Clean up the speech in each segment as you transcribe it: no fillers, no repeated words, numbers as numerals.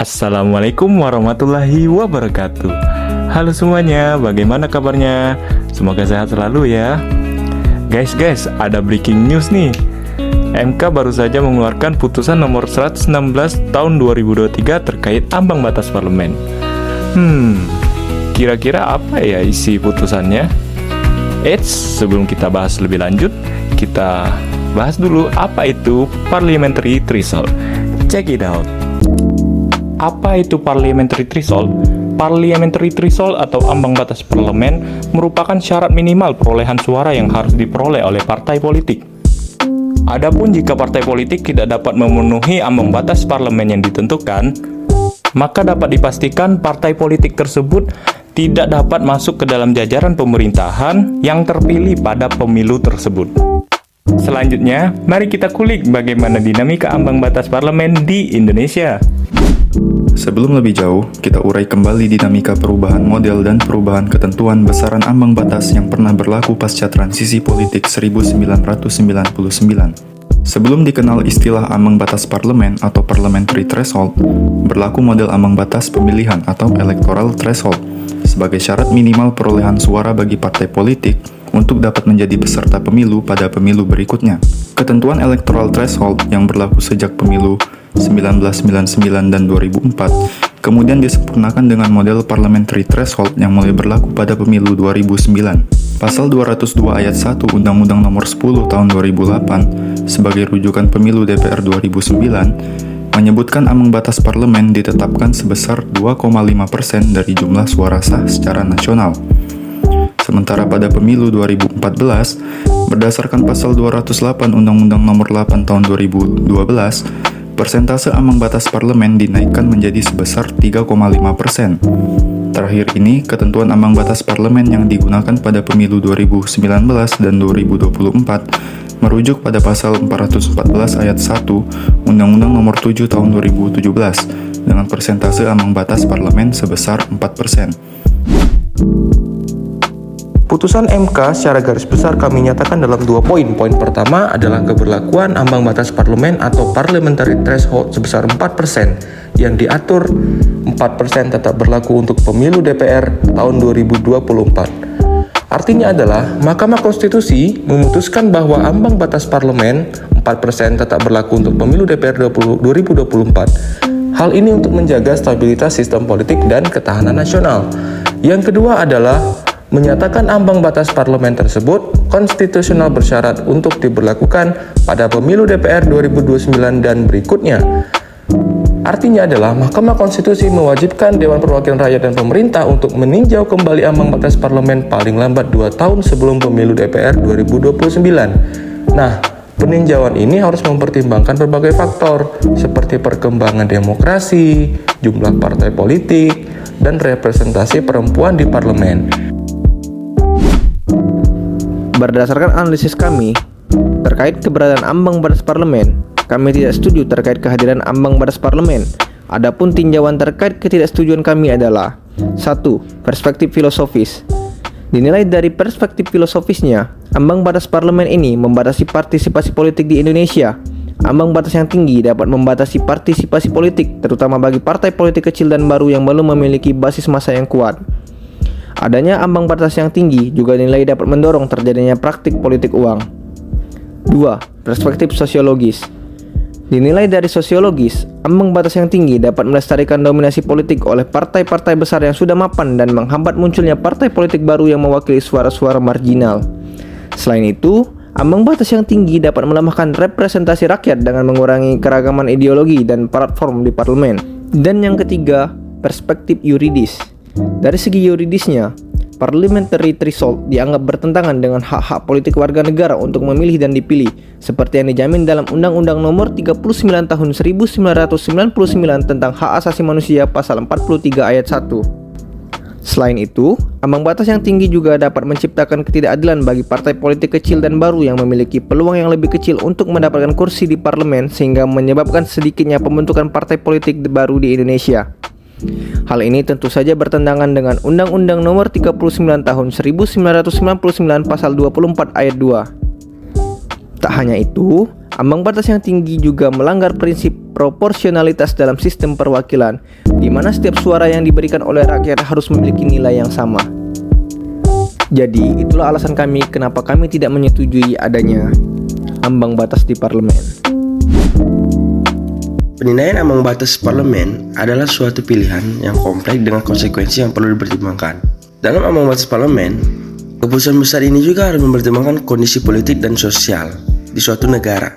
Assalamualaikum warahmatullahi wabarakatuh. Halo semuanya, bagaimana kabarnya? Semoga sehat selalu ya. Guys, ada breaking news nih. MK baru saja mengeluarkan putusan nomor 116 tahun 2023 terkait ambang batas parlemen. Kira-kira apa ya isi putusannya? Sebelum kita bahas lebih lanjut, kita bahas dulu apa itu parliamentary threshold. Check it out. Apa itu parliamentary threshold? Parliamentary threshold atau ambang batas parlemen merupakan syarat minimal perolehan suara yang harus diperoleh oleh partai politik. Adapun jika partai politik tidak dapat memenuhi ambang batas parlemen yang ditentukan, maka dapat dipastikan partai politik tersebut tidak dapat masuk ke dalam jajaran pemerintahan yang terpilih pada pemilu tersebut. Selanjutnya, mari kita kulik bagaimana dinamika ambang batas parlemen di Indonesia. Sebelum lebih jauh, kita urai kembali dinamika perubahan model dan perubahan ketentuan besaran ambang batas yang pernah berlaku pasca transisi politik 1999. Sebelum dikenal istilah ambang batas parlemen atau parliamentary threshold, berlaku model ambang batas pemilihan atau electoral threshold sebagai syarat minimal perolehan suara bagi partai politik untuk dapat menjadi peserta pemilu pada pemilu berikutnya. Ketentuan electoral threshold yang berlaku sejak pemilu 1999 dan 2004 kemudian disempurnakan dengan model parliamentary threshold yang mulai berlaku pada pemilu 2009. Pasal 202 ayat 1 Undang-Undang Nomor 10 Tahun 2008 sebagai rujukan pemilu DPR 2009 menyebutkan ambang batas parlemen ditetapkan sebesar 2,5% dari jumlah suara sah secara nasional. Sementara pada pemilu 2014, berdasarkan pasal 208 Undang-Undang Nomor 8 Tahun 2012, persentase ambang batas parlemen dinaikkan menjadi sebesar 3,5%. Terakhir ini, ketentuan ambang batas parlemen yang digunakan pada pemilu 2019 dan 2024 merujuk pada pasal 414 ayat 1 Undang-Undang Nomor 7 Tahun 2017 dengan persentase ambang batas parlemen sebesar 4%. Putusan MK secara garis besar kami nyatakan dalam 2 poin. Poin pertama adalah keberlakuan ambang batas parlemen atau parliamentary threshold sebesar 4% yang diatur 4% tetap berlaku untuk pemilu DPR tahun 2024. Artinya adalah Mahkamah Konstitusi memutuskan bahwa ambang batas parlemen 4% tetap berlaku untuk pemilu DPR 2024. Hal ini untuk menjaga stabilitas sistem politik dan ketahanan nasional. Yang kedua adalah menyatakan ambang batas parlemen tersebut konstitusional bersyarat untuk diberlakukan pada pemilu DPR 2029 dan berikutnya. Artinya adalah Mahkamah Konstitusi mewajibkan Dewan Perwakilan Rakyat dan pemerintah untuk meninjau kembali ambang batas parlemen paling lambat 2 tahun sebelum pemilu DPR 2029. Nah, peninjauan ini harus mempertimbangkan berbagai faktor seperti perkembangan demokrasi, jumlah partai politik, dan representasi perempuan di parlemen. Berdasarkan analisis kami terkait keberadaan ambang batas parlemen, kami tidak setuju terkait kehadiran ambang batas parlemen. Adapun tinjauan terkait ketidaksetujuan kami adalah 1. Perspektif filosofis. Dinilai dari perspektif filosofisnya, ambang batas parlemen ini membatasi partisipasi politik di Indonesia. Ambang batas yang tinggi dapat membatasi partisipasi politik, terutama bagi partai politik kecil dan baru yang belum memiliki basis massa yang kuat. Adanya ambang batas yang tinggi juga dinilai dapat mendorong terjadinya praktik politik uang. 2. Perspektif sosiologis. Dinilai dari sosiologis, ambang batas yang tinggi dapat melestarikan dominasi politik oleh partai-partai besar yang sudah mapan dan menghambat munculnya partai politik baru yang mewakili suara-suara marginal. Selain itu, ambang batas yang tinggi dapat melemahkan representasi rakyat dengan mengurangi keragaman ideologi dan platform di parlemen. Dan yang ketiga, perspektif yuridis. Dari segi yuridisnya, parliamentary threshold dianggap bertentangan dengan hak-hak politik warga negara untuk memilih dan dipilih, seperti yang dijamin dalam Undang-Undang Nomor 39 Tahun 1999 tentang Hak Asasi Manusia Pasal 43 Ayat 1. Selain itu, ambang batas yang tinggi juga dapat menciptakan ketidakadilan bagi partai politik kecil dan baru yang memiliki peluang yang lebih kecil untuk mendapatkan kursi di parlemen, sehingga menyebabkan sedikitnya pembentukan partai politik baru di Indonesia. Hal ini tentu saja bertentangan dengan Undang-Undang Nomor 39 Tahun 1999 Pasal 24 Ayat 2. Tak hanya itu, ambang batas yang tinggi juga melanggar prinsip proporsionalitas dalam sistem perwakilan, di mana setiap suara yang diberikan oleh rakyat harus memiliki nilai yang sama. Jadi, itulah alasan kami kenapa kami tidak menyetujui adanya ambang batas di parlemen. Penilaian ambang batas parlemen adalah suatu pilihan yang kompleks dengan konsekuensi yang perlu dipertimbangkan. Dalam ambang batas parlemen, keputusan besar ini juga harus mempertimbangkan kondisi politik dan sosial di suatu negara.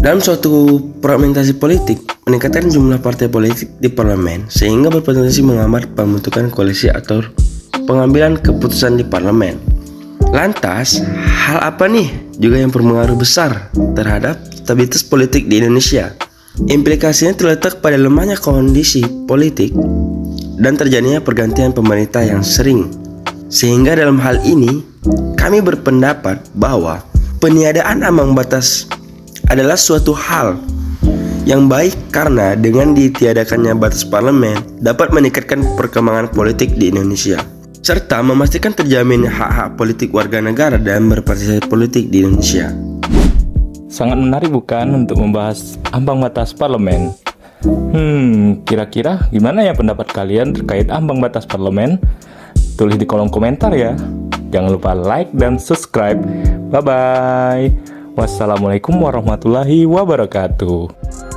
Dalam suatu fragmentasi politik, meningkatkan jumlah partai politik di parlemen sehingga berpotensi menghambat pembentukan koalisi atau pengambilan keputusan di parlemen. Lantas, hal apa nih juga yang berpengaruh besar terhadap stabilitas politik di Indonesia? Implikasinya terletak pada lemahnya kondisi politik dan terjadinya pergantian pemerintah yang sering. Sehingga dalam hal ini, kami berpendapat bahwa peniadaan ambang batas adalah suatu hal yang baik karena dengan ditiadakannya batas parlemen dapat meningkatkan perkembangan politik di Indonesia serta memastikan terjamin hak-hak politik warga negara dan berpartisipasi politik di Indonesia. Sangat menarik bukan untuk membahas ambang batas parlemen? Kira-kira gimana ya pendapat kalian terkait ambang batas parlemen? Tulis di kolom komentar ya. Jangan lupa like dan subscribe. Bye-bye. Wassalamualaikum warahmatullahi wabarakatuh.